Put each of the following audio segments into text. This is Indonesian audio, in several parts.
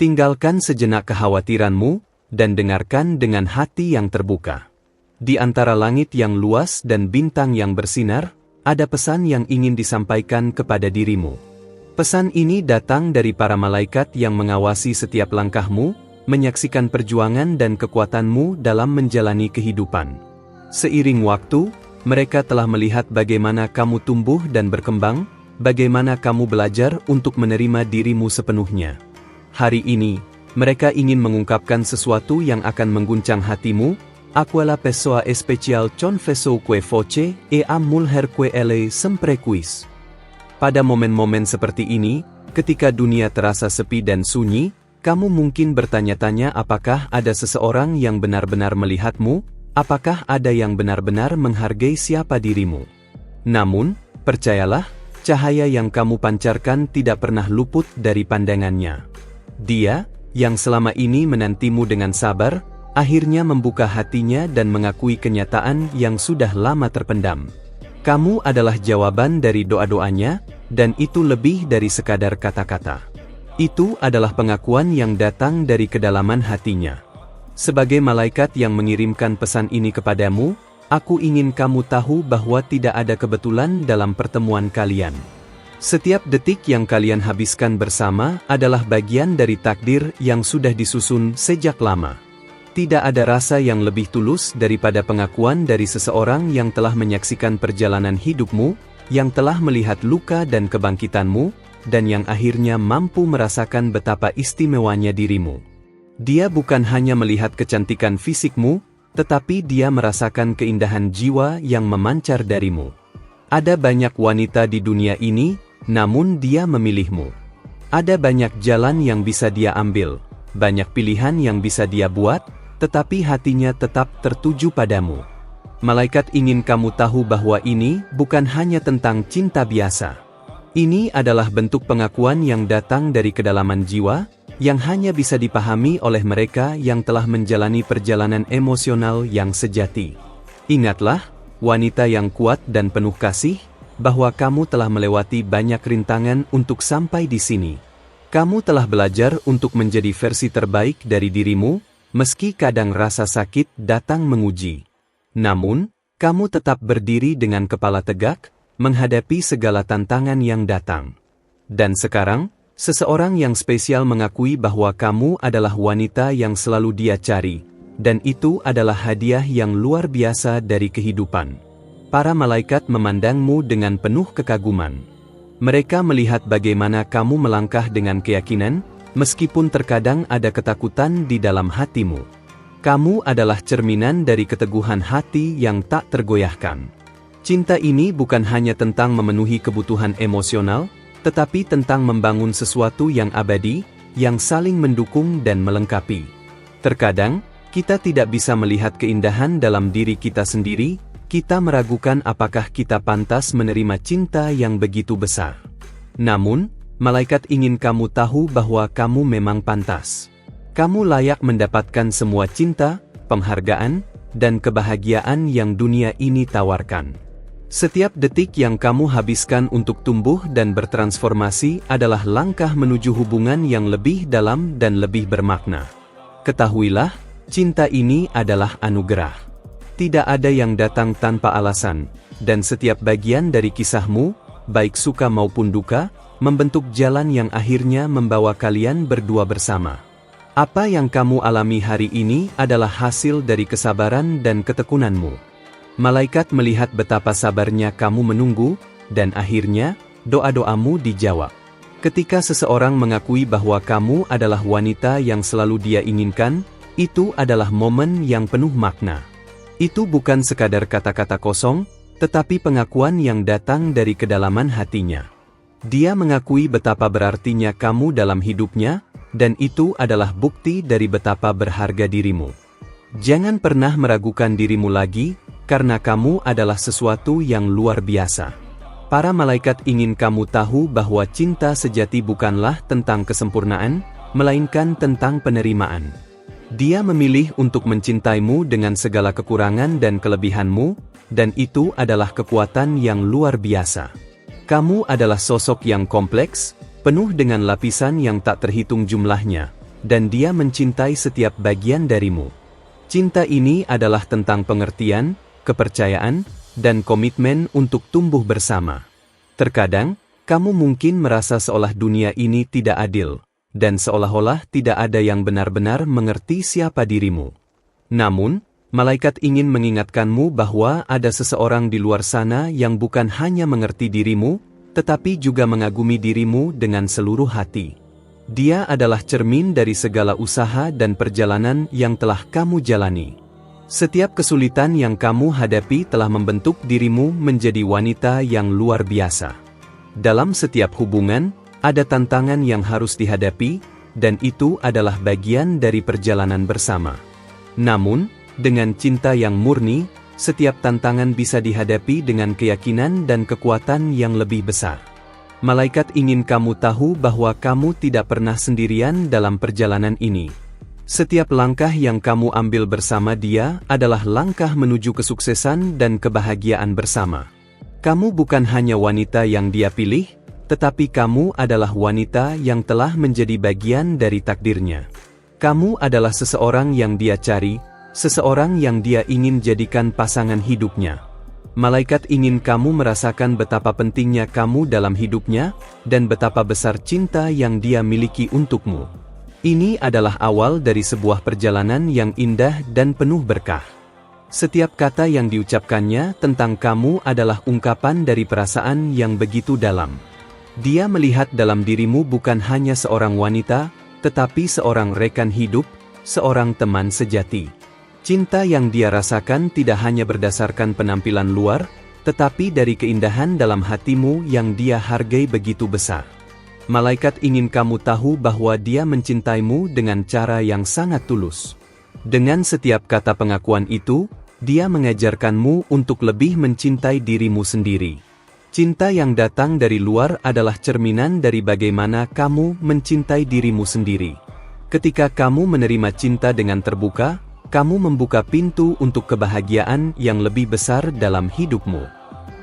Tinggalkan sejenak kekhawatiranmu, dan dengarkan dengan hati yang terbuka. Di antara langit yang luas dan bintang yang bersinar, ada pesan yang ingin disampaikan kepada dirimu. Pesan ini datang dari para malaikat yang mengawasi setiap langkahmu, menyaksikan perjuangan dan kekuatanmu dalam menjalani kehidupan. Seiring waktu, mereka telah melihat bagaimana kamu tumbuh dan berkembang, bagaimana kamu belajar untuk menerima dirimu sepenuhnya. Hari ini, mereka ingin mengungkapkan sesuatu yang akan mengguncang hatimu. Aquela pessoa especial confessou que voce e a mulher que elle sempre quis. Pada momen-momen seperti ini, ketika dunia terasa sepi dan sunyi, kamu mungkin bertanya-tanya apakah ada seseorang yang benar-benar melihatmu, apakah ada yang benar-benar menghargai siapa dirimu. Namun, percayalah, cahaya yang kamu pancarkan tidak pernah luput dari pandangannya. Dia, yang selama ini menantimu dengan sabar, akhirnya membuka hatinya dan mengakui kenyataan yang sudah lama terpendam. Kamu adalah jawaban dari doa-doanya, dan itu lebih dari sekadar kata-kata. Itu adalah pengakuan yang datang dari kedalaman hatinya. Sebagai malaikat yang mengirimkan pesan ini kepadamu, aku ingin kamu tahu bahwa tidak ada kebetulan dalam pertemuan kalian. Setiap detik yang kalian habiskan bersama adalah bagian dari takdir yang sudah disusun sejak lama. Tidak ada rasa yang lebih tulus daripada pengakuan dari seseorang yang telah menyaksikan perjalanan hidupmu, yang telah melihat luka dan kebangkitanmu, dan yang akhirnya mampu merasakan betapa istimewanya dirimu. Dia bukan hanya melihat kecantikan fisikmu, tetapi dia merasakan keindahan jiwa yang memancar darimu. Ada banyak wanita di dunia ini, namun dia memilihmu. Ada banyak jalan yang bisa dia ambil, banyak pilihan yang bisa dia buat, tetapi hatinya tetap tertuju padamu. Malaikat ingin kamu tahu bahwa ini bukan hanya tentang cinta biasa. Ini adalah bentuk pengakuan yang datang dari kedalaman jiwa, yang hanya bisa dipahami oleh mereka yang telah menjalani perjalanan emosional yang sejati. Ingatlah, wanita yang kuat dan penuh kasih, bahwa kamu telah melewati banyak rintangan untuk sampai di sini. Kamu telah belajar untuk menjadi versi terbaik dari dirimu, meski kadang rasa sakit datang menguji. Namun, kamu tetap berdiri dengan kepala tegak, menghadapi segala tantangan yang datang. Dan sekarang, seseorang yang spesial mengakui bahwa kamu adalah wanita yang selalu dia cari, dan itu adalah hadiah yang luar biasa dari kehidupan. Para malaikat memandangmu dengan penuh kekaguman. Mereka melihat bagaimana kamu melangkah dengan keyakinan, meskipun terkadang ada ketakutan di dalam hatimu. Kamu adalah cerminan dari keteguhan hati yang tak tergoyahkan. Cinta ini bukan hanya tentang memenuhi kebutuhan emosional, tetapi tentang membangun sesuatu yang abadi, yang saling mendukung dan melengkapi. Terkadang, kita tidak bisa melihat keindahan dalam diri kita sendiri. Kita meragukan apakah kita pantas menerima cinta yang begitu besar. Namun, malaikat ingin kamu tahu bahwa kamu memang pantas. Kamu layak mendapatkan semua cinta, penghargaan, dan kebahagiaan yang dunia ini tawarkan. Setiap detik yang kamu habiskan untuk tumbuh dan bertransformasi adalah langkah menuju hubungan yang lebih dalam dan lebih bermakna. Ketahuilah, cinta ini adalah anugerah. Tidak ada yang datang tanpa alasan, dan setiap bagian dari kisahmu, baik suka maupun duka, membentuk jalan yang akhirnya membawa kalian berdua bersama. Apa yang kamu alami hari ini adalah hasil dari kesabaran dan ketekunanmu. Malaikat melihat betapa sabarnya kamu menunggu, dan akhirnya, doa-doamu dijawab. Ketika seseorang mengakui bahwa kamu adalah wanita yang selalu dia inginkan, itu adalah momen yang penuh makna. Itu bukan sekadar kata-kata kosong, tetapi pengakuan yang datang dari kedalaman hatinya. Dia mengakui betapa berartinya kamu dalam hidupnya, dan itu adalah bukti dari betapa berharga dirimu. Jangan pernah meragukan dirimu lagi, karena kamu adalah sesuatu yang luar biasa. Para malaikat ingin kamu tahu bahwa cinta sejati bukanlah tentang kesempurnaan, melainkan tentang penerimaan. Dia memilih untuk mencintaimu dengan segala kekurangan dan kelebihanmu, dan itu adalah kekuatan yang luar biasa. Kamu adalah sosok yang kompleks, penuh dengan lapisan yang tak terhitung jumlahnya, dan Dia mencintai setiap bagian darimu. Cinta ini adalah tentang pengertian, kepercayaan, dan komitmen untuk tumbuh bersama. Terkadang, kamu mungkin merasa seolah dunia ini tidak adil, dan seolah-olah tidak ada yang benar-benar mengerti siapa dirimu. Namun, malaikat ingin mengingatkanmu bahwa ada seseorang di luar sana yang bukan hanya mengerti dirimu, tetapi juga mengagumi dirimu dengan seluruh hati. Dia adalah cermin dari segala usaha dan perjalanan yang telah kamu jalani. Setiap kesulitan yang kamu hadapi telah membentuk dirimu menjadi wanita yang luar biasa. Dalam setiap hubungan, ada tantangan yang harus dihadapi, dan itu adalah bagian dari perjalanan bersama. Namun, dengan cinta yang murni, setiap tantangan bisa dihadapi dengan keyakinan dan kekuatan yang lebih besar. Malaikat ingin kamu tahu bahwa kamu tidak pernah sendirian dalam perjalanan ini. Setiap langkah yang kamu ambil bersama Dia adalah langkah menuju kesuksesan dan kebahagiaan bersama. Kamu bukan hanya wanita yang Dia pilih, tetapi kamu adalah wanita yang telah menjadi bagian dari takdirnya. Kamu adalah seseorang yang Dia cari, seseorang yang Dia ingin jadikan pasangan hidupnya. Malaikat ingin kamu merasakan betapa pentingnya kamu dalam hidupnya, dan betapa besar cinta yang Dia miliki untukmu. Ini adalah awal dari sebuah perjalanan yang indah dan penuh berkah. Setiap kata yang diucapkannya tentang kamu adalah ungkapan dari perasaan yang begitu dalam. Dia melihat dalam dirimu bukan hanya seorang wanita, tetapi seorang rekan hidup, seorang teman sejati. Cinta yang Dia rasakan tidak hanya berdasarkan penampilan luar, tetapi dari keindahan dalam hatimu yang Dia hargai begitu besar. Malaikat ingin kamu tahu bahwa Dia mencintaimu dengan cara yang sangat tulus. Dengan setiap kata pengakuan itu, Dia mengajarkanmu untuk lebih mencintai dirimu sendiri. Cinta yang datang dari luar adalah cerminan dari bagaimana kamu mencintai dirimu sendiri. Ketika kamu menerima cinta dengan terbuka, kamu membuka pintu untuk kebahagiaan yang lebih besar dalam hidupmu.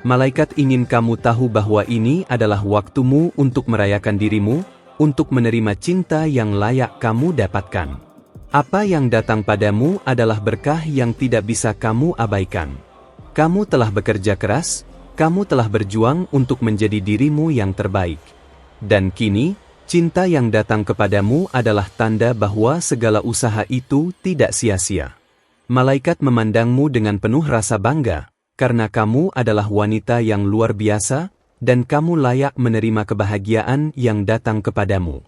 Malaikat ingin kamu tahu bahwa ini adalah waktumu untuk merayakan dirimu, untuk menerima cinta yang layak kamu dapatkan. Apa yang datang padamu adalah berkah yang tidak bisa kamu abaikan. Kamu telah bekerja keras, kamu telah berjuang untuk menjadi dirimu yang terbaik. Dan kini, cinta yang datang kepadamu adalah tanda bahwa segala usaha itu tidak sia-sia. Malaikat memandangmu dengan penuh rasa bangga, karena kamu adalah wanita yang luar biasa, dan kamu layak menerima kebahagiaan yang datang kepadamu.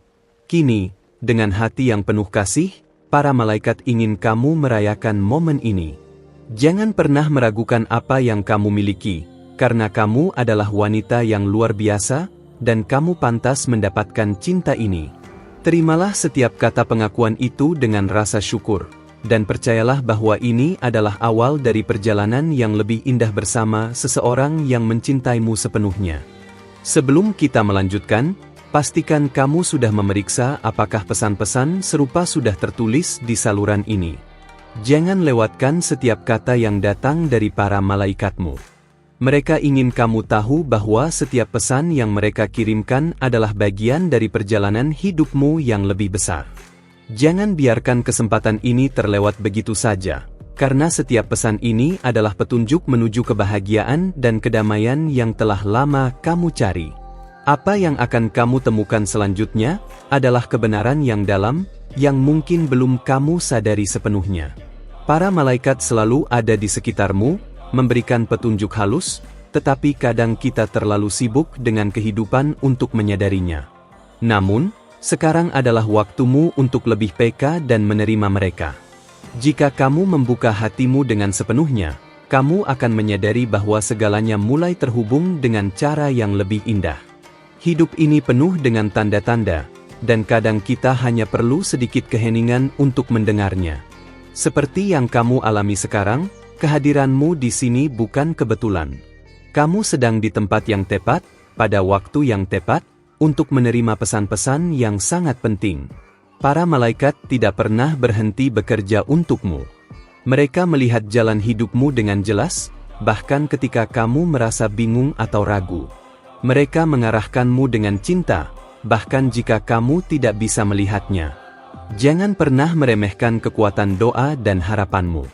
Kini, dengan hati yang penuh kasih, para malaikat ingin kamu merayakan momen ini. Jangan pernah meragukan apa yang kamu miliki, karena kamu adalah wanita yang luar biasa, dan kamu pantas mendapatkan cinta ini. Terimalah setiap kata pengakuan itu dengan rasa syukur, dan percayalah bahwa ini adalah awal dari perjalanan yang lebih indah bersama seseorang yang mencintaimu sepenuhnya. Sebelum kita melanjutkan, pastikan kamu sudah memeriksa apakah pesan-pesan serupa sudah tertulis di saluran ini. Jangan lewatkan setiap kata yang datang dari para malaikatmu. Mereka ingin kamu tahu bahwa setiap pesan yang mereka kirimkan adalah bagian dari perjalanan hidupmu yang lebih besar. Jangan biarkan kesempatan ini terlewat begitu saja, karena setiap pesan ini adalah petunjuk menuju kebahagiaan dan kedamaian yang telah lama kamu cari. Apa yang akan kamu temukan selanjutnya adalah kebenaran yang dalam, yang mungkin belum kamu sadari sepenuhnya. Para malaikat selalu ada di sekitarmu, memberikan petunjuk halus, tetapi kadang kita terlalu sibuk dengan kehidupan untuk menyadarinya. Namun, sekarang adalah waktumu untuk lebih peka dan menerima mereka. Jika kamu membuka hatimu dengan sepenuhnya, kamu akan menyadari bahwa segalanya mulai terhubung dengan cara yang lebih indah. Hidup ini penuh dengan tanda-tanda, dan kadang kita hanya perlu sedikit keheningan untuk mendengarnya. Seperti yang kamu alami sekarang, kehadiranmu di sini bukan kebetulan. Kamu sedang di tempat yang tepat, pada waktu yang tepat, untuk menerima pesan-pesan yang sangat penting. Para malaikat tidak pernah berhenti bekerja untukmu. Mereka melihat jalan hidupmu dengan jelas, bahkan ketika kamu merasa bingung atau ragu. Mereka mengarahkanmu dengan cinta, bahkan jika kamu tidak bisa melihatnya. Jangan pernah meremehkan kekuatan doa dan harapanmu.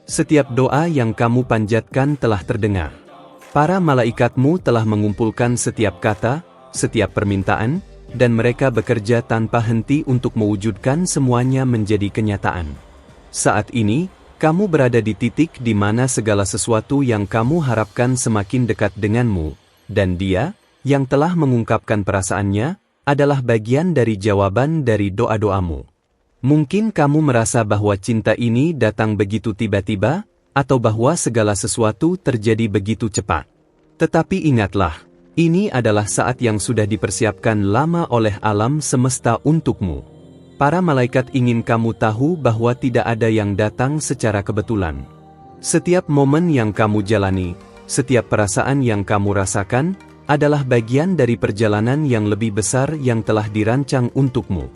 Setiap doa yang kamu panjatkan telah terdengar. Para malaikatmu telah mengumpulkan setiap kata, setiap permintaan, dan mereka bekerja tanpa henti untuk mewujudkan semuanya menjadi kenyataan. Saat ini, kamu berada di titik di mana segala sesuatu yang kamu harapkan semakin dekat denganmu, dan Dia, yang telah mengungkapkan perasaannya, adalah bagian dari jawaban dari doa-doamu. Mungkin kamu merasa bahwa cinta ini datang begitu tiba-tiba, atau bahwa segala sesuatu terjadi begitu cepat. Tetapi ingatlah, ini adalah saat yang sudah dipersiapkan lama oleh alam semesta untukmu. Para malaikat ingin kamu tahu bahwa tidak ada yang datang secara kebetulan. Setiap momen yang kamu jalani, setiap perasaan yang kamu rasakan, adalah bagian dari perjalanan yang lebih besar yang telah dirancang untukmu.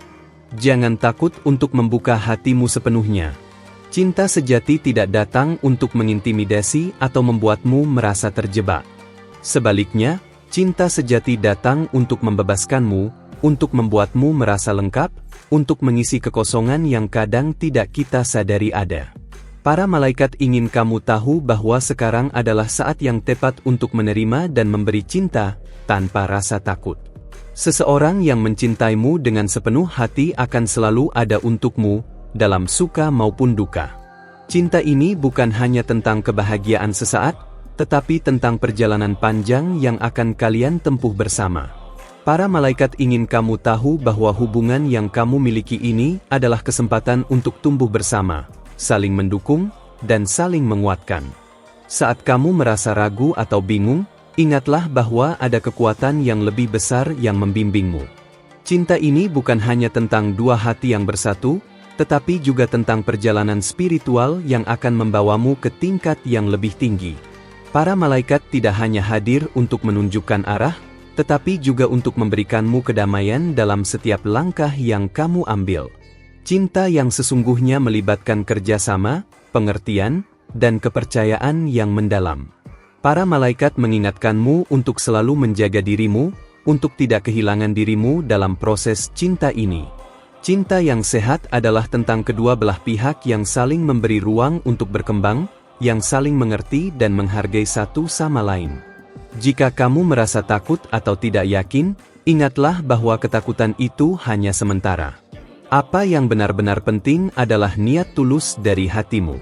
Jangan takut untuk membuka hatimu sepenuhnya. Cinta sejati tidak datang untuk mengintimidasi atau membuatmu merasa terjebak. Sebaliknya, cinta sejati datang untuk membebaskanmu, untuk membuatmu merasa lengkap, untuk mengisi kekosongan yang kadang tidak kita sadari ada. Para malaikat ingin kamu tahu bahwa sekarang adalah saat yang tepat untuk menerima dan memberi cinta, tanpa rasa takut. Seseorang yang mencintaimu dengan sepenuh hati akan selalu ada untukmu, dalam suka maupun duka. Cinta ini bukan hanya tentang kebahagiaan sesaat, tetapi tentang perjalanan panjang yang akan kalian tempuh bersama. Para malaikat ingin kamu tahu bahwa hubungan yang kamu miliki ini adalah kesempatan untuk tumbuh bersama, saling mendukung, dan saling menguatkan. Saat kamu merasa ragu atau bingung, ingatlah bahwa ada kekuatan yang lebih besar yang membimbingmu. Cinta ini bukan hanya tentang dua hati yang bersatu, tetapi juga tentang perjalanan spiritual yang akan membawamu ke tingkat yang lebih tinggi. Para malaikat tidak hanya hadir untuk menunjukkan arah, tetapi juga untuk memberikanmu kedamaian dalam setiap langkah yang kamu ambil. Cinta yang sesungguhnya melibatkan kerjasama, pengertian, dan kepercayaan yang mendalam. Para malaikat mengingatkanmu untuk selalu menjaga dirimu, untuk tidak kehilangan dirimu dalam proses cinta ini. Cinta yang sehat adalah tentang kedua belah pihak yang saling memberi ruang untuk berkembang, yang saling mengerti dan menghargai satu sama lain. Jika kamu merasa takut atau tidak yakin, ingatlah bahwa ketakutan itu hanya sementara. Apa yang benar-benar penting adalah niat tulus dari hatimu.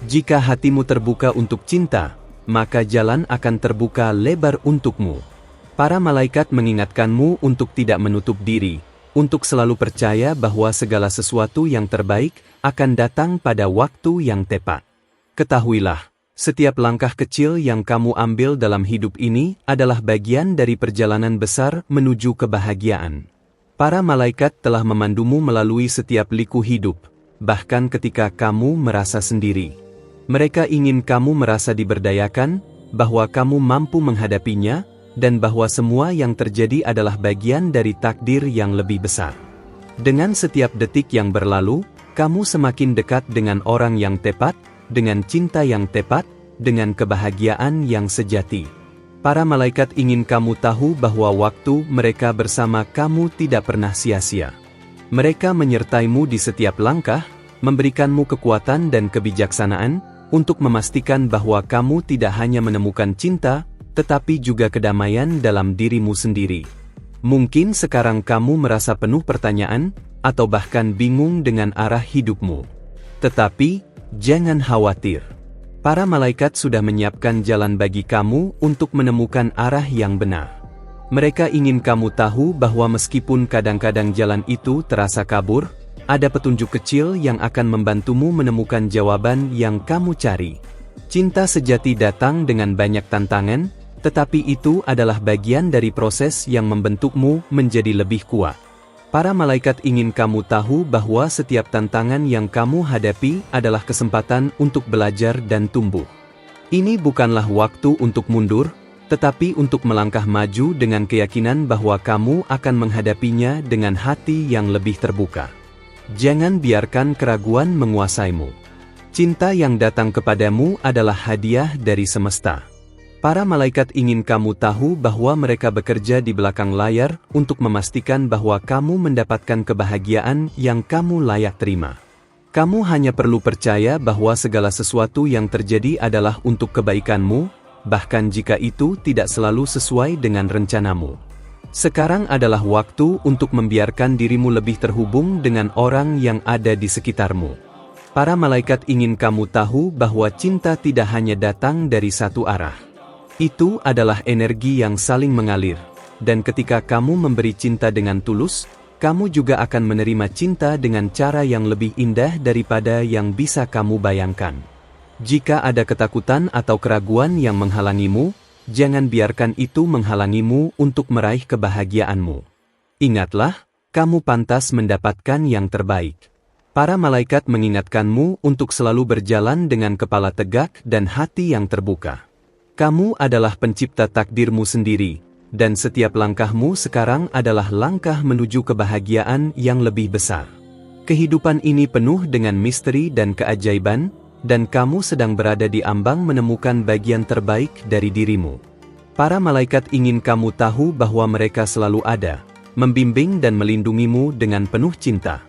Jika hatimu terbuka untuk cinta, maka jalan akan terbuka lebar untukmu. Para malaikat mengingatkanmu untuk tidak menutup diri, untuk selalu percaya bahwa segala sesuatu yang terbaik akan datang pada waktu yang tepat. Ketahuilah, setiap langkah kecil yang kamu ambil dalam hidup ini adalah bagian dari perjalanan besar menuju kebahagiaan. Para malaikat telah memandumu melalui setiap liku hidup, bahkan ketika kamu merasa sendiri. Mereka ingin kamu merasa diberdayakan, bahwa kamu mampu menghadapinya, dan bahwa semua yang terjadi adalah bagian dari takdir yang lebih besar. Dengan setiap detik yang berlalu, kamu semakin dekat dengan orang yang tepat, dengan cinta yang tepat, dengan kebahagiaan yang sejati. Para malaikat ingin kamu tahu bahwa waktu mereka bersama kamu tidak pernah sia-sia. Mereka menyertaimu di setiap langkah, memberikanmu kekuatan dan kebijaksanaan, untuk memastikan bahwa kamu tidak hanya menemukan cinta, tetapi juga kedamaian dalam dirimu sendiri. Mungkin sekarang kamu merasa penuh pertanyaan, atau bahkan bingung dengan arah hidupmu. Tetapi, jangan khawatir. Para malaikat sudah menyiapkan jalan bagi kamu untuk menemukan arah yang benar. Mereka ingin kamu tahu bahwa meskipun kadang-kadang jalan itu terasa kabur, ada petunjuk kecil yang akan membantumu menemukan jawaban yang kamu cari. Cinta sejati datang dengan banyak tantangan, tetapi itu adalah bagian dari proses yang membentukmu menjadi lebih kuat. Para malaikat ingin kamu tahu bahwa setiap tantangan yang kamu hadapi adalah kesempatan untuk belajar dan tumbuh. Ini bukanlah waktu untuk mundur, tetapi untuk melangkah maju dengan keyakinan bahwa kamu akan menghadapinya dengan hati yang lebih terbuka. Jangan biarkan keraguan menguasaimu. Cinta yang datang kepadamu adalah hadiah dari semesta. Para malaikat ingin kamu tahu bahwa mereka bekerja di belakang layar untuk memastikan bahwa kamu mendapatkan kebahagiaan yang kamu layak terima. Kamu hanya perlu percaya bahwa segala sesuatu yang terjadi adalah untuk kebaikanmu, bahkan jika itu tidak selalu sesuai dengan rencanamu. Sekarang adalah waktu untuk membiarkan dirimu lebih terhubung dengan orang yang ada di sekitarmu. Para malaikat ingin kamu tahu bahwa cinta tidak hanya datang dari satu arah. Itu adalah energi yang saling mengalir, dan ketika kamu memberi cinta dengan tulus, kamu juga akan menerima cinta dengan cara yang lebih indah daripada yang bisa kamu bayangkan. Jika ada ketakutan atau keraguan yang menghalangimu, jangan biarkan itu menghalangimu untuk meraih kebahagiaanmu. Ingatlah, kamu pantas mendapatkan yang terbaik. Para malaikat mengingatkanmu untuk selalu berjalan dengan kepala tegak dan hati yang terbuka. Kamu adalah pencipta takdirmu sendiri, dan setiap langkahmu sekarang adalah langkah menuju kebahagiaan yang lebih besar. Kehidupan ini penuh dengan misteri dan keajaiban, dan kamu sedang berada di ambang menemukan bagian terbaik dari dirimu. Para malaikat ingin kamu tahu bahwa mereka selalu ada, membimbing dan melindungimu dengan penuh cinta.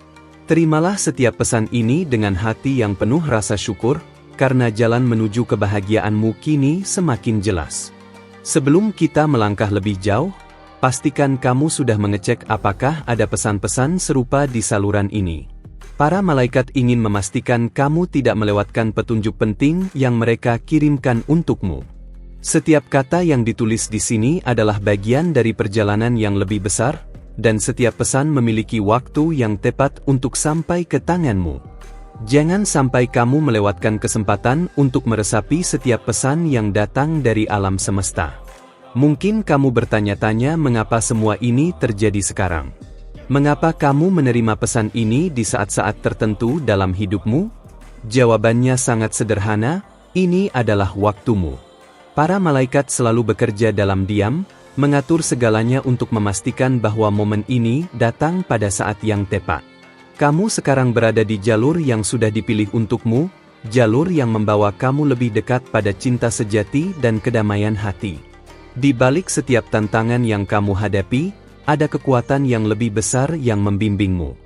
Terimalah setiap pesan ini dengan hati yang penuh rasa syukur, karena jalan menuju kebahagiaanmu kini semakin jelas. Sebelum kita melangkah lebih jauh, pastikan kamu sudah mengecek apakah ada pesan-pesan serupa di saluran ini. Para malaikat ingin memastikan kamu tidak melewatkan petunjuk penting yang mereka kirimkan untukmu. Setiap kata yang ditulis di sini adalah bagian dari perjalanan yang lebih besar, dan setiap pesan memiliki waktu yang tepat untuk sampai ke tanganmu. Jangan sampai kamu melewatkan kesempatan untuk meresapi setiap pesan yang datang dari alam semesta. Mungkin kamu bertanya-tanya mengapa semua ini terjadi sekarang. Mengapa kamu menerima pesan ini di saat-saat tertentu dalam hidupmu? Jawabannya sangat sederhana, ini adalah waktumu. Para malaikat selalu bekerja dalam diam, mengatur segalanya untuk memastikan bahwa momen ini datang pada saat yang tepat. Kamu sekarang berada di jalur yang sudah dipilih untukmu, jalur yang membawa kamu lebih dekat pada cinta sejati dan kedamaian hati. Di balik setiap tantangan yang kamu hadapi, ada kekuatan yang lebih besar yang membimbingmu.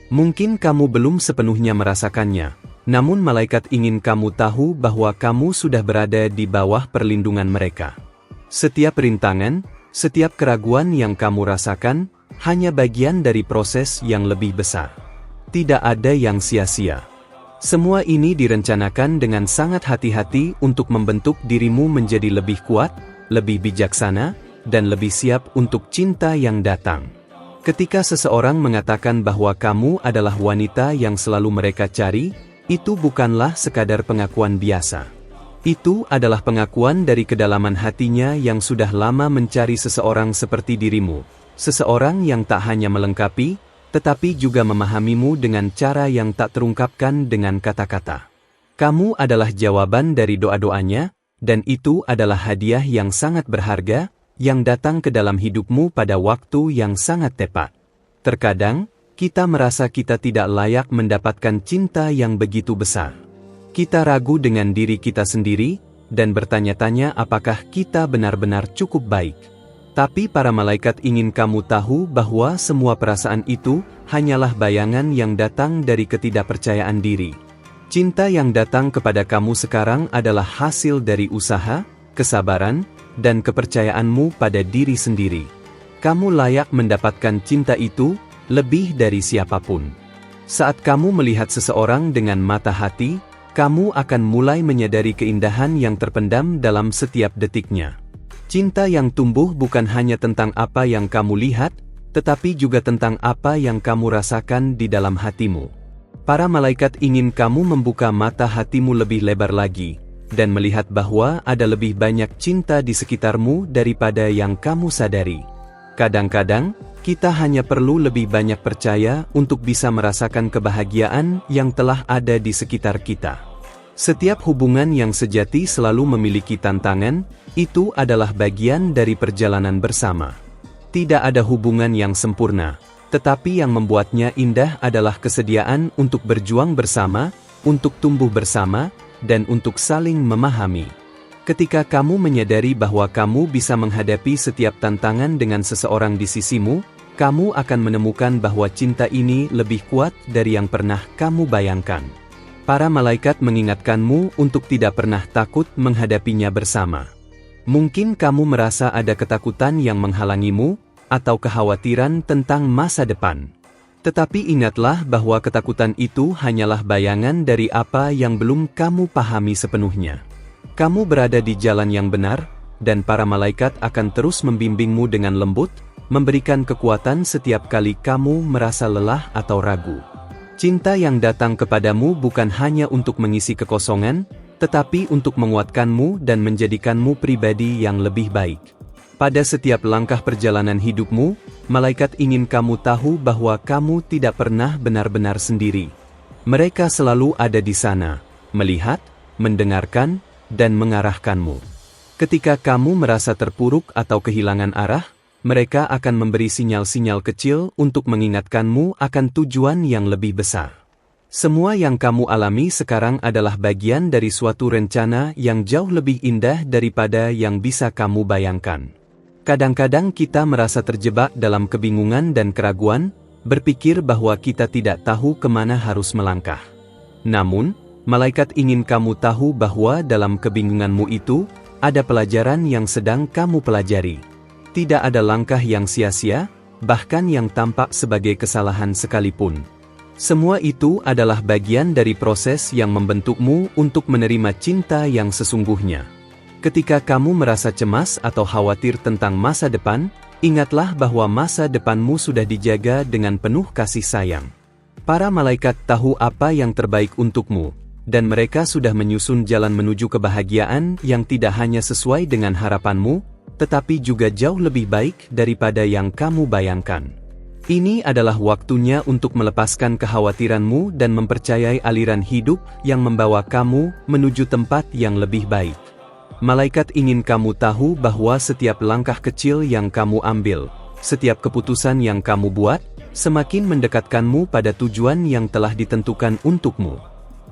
Mungkin kamu belum sepenuhnya merasakannya, namun malaikat ingin kamu tahu bahwa kamu sudah berada di bawah perlindungan mereka. Setiap rintangan, setiap keraguan yang kamu rasakan, hanya bagian dari proses yang lebih besar. Tidak ada yang sia-sia. Semua ini direncanakan dengan sangat hati-hati untuk membentuk dirimu menjadi lebih kuat, lebih bijaksana, dan lebih siap untuk cinta yang datang. Ketika seseorang mengatakan bahwa kamu adalah wanita yang selalu mereka cari, itu bukanlah sekadar pengakuan biasa. Itu adalah pengakuan dari kedalaman hatinya yang sudah lama mencari seseorang seperti dirimu, seseorang yang tak hanya melengkapi, tetapi juga memahamimu dengan cara yang tak terungkapkan dengan kata-kata. Kamu adalah jawaban dari doa-doanya, dan itu adalah hadiah yang sangat berharga, yang datang ke dalam hidupmu pada waktu yang sangat tepat. Terkadang, kita merasa kita tidak layak mendapatkan cinta yang begitu besar. Kita ragu dengan diri kita sendiri, dan bertanya-tanya apakah kita benar-benar cukup baik. Tapi para malaikat ingin kamu tahu bahwa semua perasaan itu hanyalah bayangan yang datang dari ketidakpercayaan diri. Cinta yang datang kepada kamu sekarang adalah hasil dari usaha, kesabaran, dan kepercayaanmu pada diri sendiri. Kamu layak mendapatkan cinta itu lebih dari siapapun. Saat kamu melihat seseorang dengan mata hati, kamu akan mulai menyadari keindahan yang terpendam dalam setiap detiknya. Cinta yang tumbuh bukan hanya tentang apa yang kamu lihat, tetapi juga tentang apa yang kamu rasakan di dalam hatimu. Para malaikat ingin kamu membuka mata hatimu lebih lebar lagi, dan melihat bahwa ada lebih banyak cinta di sekitarmu daripada yang kamu sadari. Kadang-kadang, kita hanya perlu lebih banyak percaya untuk bisa merasakan kebahagiaan yang telah ada di sekitar kita. Setiap hubungan yang sejati selalu memiliki tantangan, itu adalah bagian dari perjalanan bersama. Tidak ada hubungan yang sempurna, tetapi yang membuatnya indah adalah kesediaan untuk berjuang bersama, untuk tumbuh bersama, dan untuk saling memahami. Ketika kamu menyadari bahwa kamu bisa menghadapi setiap tantangan dengan seseorang di sisimu, kamu akan menemukan bahwa cinta ini lebih kuat dari yang pernah kamu bayangkan. Para malaikat mengingatkanmu untuk tidak pernah takut menghadapinya bersama. Mungkin kamu merasa ada ketakutan yang menghalangimu, atau kekhawatiran tentang masa depan. Tetapi ingatlah bahwa ketakutan itu hanyalah bayangan dari apa yang belum kamu pahami sepenuhnya. Kamu berada di jalan yang benar, dan para malaikat akan terus membimbingmu dengan lembut, memberikan kekuatan setiap kali kamu merasa lelah atau ragu. Cinta yang datang kepadamu bukan hanya untuk mengisi kekosongan, tetapi untuk menguatkanmu dan menjadikanmu pribadi yang lebih baik. Pada setiap langkah perjalanan hidupmu, malaikat ingin kamu tahu bahwa kamu tidak pernah benar-benar sendiri. Mereka selalu ada di sana, melihat, mendengarkan, dan mengarahkanmu. Ketika kamu merasa terpuruk atau kehilangan arah, mereka akan memberi sinyal-sinyal kecil untuk mengingatkanmu akan tujuan yang lebih besar. Semua yang kamu alami sekarang adalah bagian dari suatu rencana yang jauh lebih indah daripada yang bisa kamu bayangkan. Kadang-kadang kita merasa terjebak dalam kebingungan dan keraguan, berpikir bahwa kita tidak tahu kemana harus melangkah. Namun, malaikat ingin kamu tahu bahwa dalam kebingunganmu itu, ada pelajaran yang sedang kamu pelajari. Tidak ada langkah yang sia-sia, bahkan yang tampak sebagai kesalahan sekalipun. Semua itu adalah bagian dari proses yang membentukmu untuk menerima cinta yang sesungguhnya. Ketika kamu merasa cemas atau khawatir tentang masa depan, ingatlah bahwa masa depanmu sudah dijaga dengan penuh kasih sayang. Para malaikat tahu apa yang terbaik untukmu, dan mereka sudah menyusun jalan menuju kebahagiaan yang tidak hanya sesuai dengan harapanmu, tetapi juga jauh lebih baik daripada yang kamu bayangkan. Ini adalah waktunya untuk melepaskan kekhawatiranmu dan mempercayai aliran hidup yang membawa kamu menuju tempat yang lebih baik. Malaikat ingin kamu tahu bahwa setiap langkah kecil yang kamu ambil, setiap keputusan yang kamu buat, semakin mendekatkanmu pada tujuan yang telah ditentukan untukmu.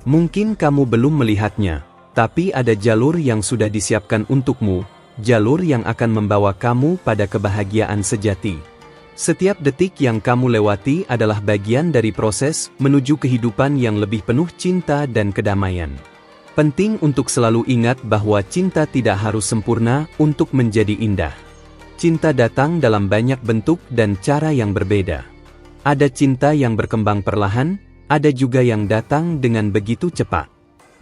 Mungkin kamu belum melihatnya, tapi ada jalur yang sudah disiapkan untukmu, jalur yang akan membawa kamu pada kebahagiaan sejati. Setiap detik yang kamu lewati adalah bagian dari proses menuju kehidupan yang lebih penuh cinta dan kedamaian. Penting untuk selalu ingat bahwa cinta tidak harus sempurna untuk menjadi indah. Cinta datang dalam banyak bentuk dan cara yang berbeda. Ada cinta yang berkembang perlahan, ada juga yang datang dengan begitu cepat.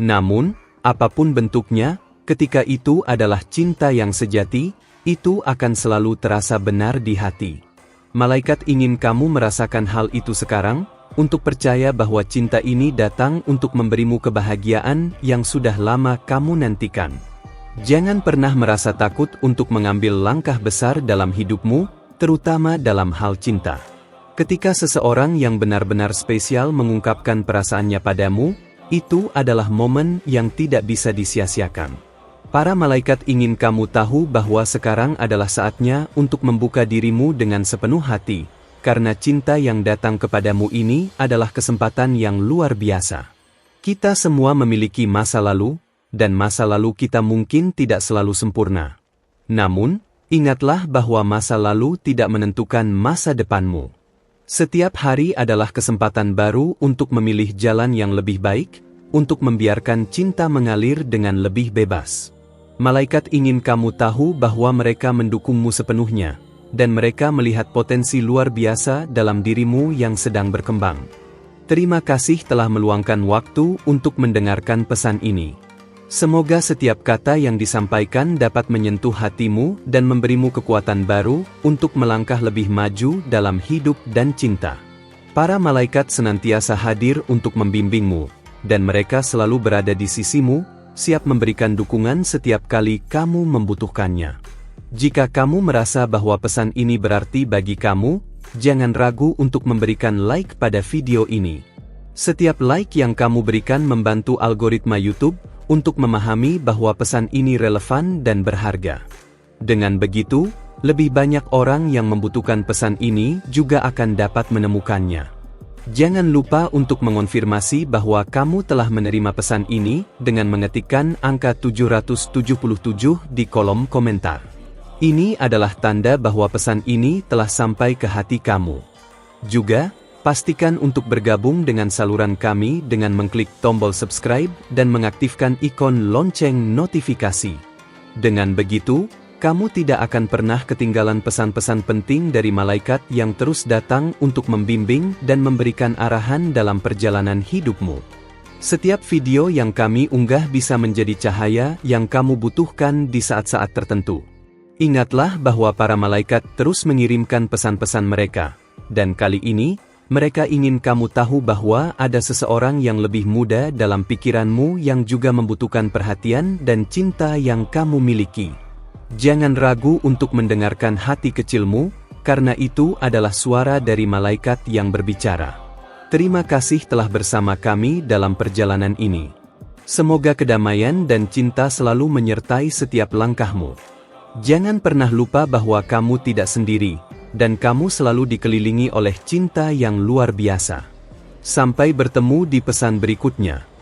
Namun, apapun bentuknya, ketika itu adalah cinta yang sejati, itu akan selalu terasa benar di hati. Malaikat ingin kamu merasakan hal itu sekarang, untuk percaya bahwa cinta ini datang untuk memberimu kebahagiaan yang sudah lama kamu nantikan. Jangan pernah merasa takut untuk mengambil langkah besar dalam hidupmu, terutama dalam hal cinta. Ketika seseorang yang benar-benar spesial mengungkapkan perasaannya padamu, itu adalah momen yang tidak bisa disia-siakan. Para malaikat ingin kamu tahu bahwa sekarang adalah saatnya untuk membuka dirimu dengan sepenuh hati, karena cinta yang datang kepadamu ini adalah kesempatan yang luar biasa. Kita semua memiliki masa lalu, dan masa lalu kita mungkin tidak selalu sempurna. Namun, ingatlah bahwa masa lalu tidak menentukan masa depanmu. Setiap hari adalah kesempatan baru untuk memilih jalan yang lebih baik, untuk membiarkan cinta mengalir dengan lebih bebas. Malaikat ingin kamu tahu bahwa mereka mendukungmu sepenuhnya, dan mereka melihat potensi luar biasa dalam dirimu yang sedang berkembang. Terima kasih telah meluangkan waktu untuk mendengarkan pesan ini. Semoga setiap kata yang disampaikan dapat menyentuh hatimu dan memberimu kekuatan baru untuk melangkah lebih maju dalam hidup dan cinta. Para malaikat senantiasa hadir untuk membimbingmu, dan mereka selalu berada di sisimu, siap memberikan dukungan setiap kali kamu membutuhkannya. Jika kamu merasa bahwa pesan ini berarti bagi kamu, jangan ragu untuk memberikan like pada video ini. Setiap like yang kamu berikan membantu algoritma YouTube untuk memahami bahwa pesan ini relevan dan berharga. Dengan begitu, lebih banyak orang yang membutuhkan pesan ini juga akan dapat menemukannya. Jangan lupa untuk mengonfirmasi bahwa kamu telah menerima pesan ini dengan mengetikkan angka 777 di kolom komentar. Ini adalah tanda bahwa pesan ini telah sampai ke hati kamu. Juga, pastikan untuk bergabung dengan saluran kami dengan mengklik tombol subscribe dan mengaktifkan ikon lonceng notifikasi. Dengan begitu, kamu tidak akan pernah ketinggalan pesan-pesan penting dari malaikat yang terus datang untuk membimbing dan memberikan arahan dalam perjalanan hidupmu. Setiap video yang kami unggah bisa menjadi cahaya yang kamu butuhkan di saat-saat tertentu. Ingatlah bahwa para malaikat terus mengirimkan pesan-pesan mereka, dan kali ini, mereka ingin kamu tahu bahwa ada seseorang yang lebih muda dalam pikiranmu yang juga membutuhkan perhatian dan cinta yang kamu miliki. Jangan ragu untuk mendengarkan hati kecilmu, karena itu adalah suara dari malaikat yang berbicara. Terima kasih telah bersama kami dalam perjalanan ini. Semoga kedamaian dan cinta selalu menyertai setiap langkahmu. Jangan pernah lupa bahwa kamu tidak sendiri, dan kamu selalu dikelilingi oleh cinta yang luar biasa. Sampai bertemu di pesan berikutnya.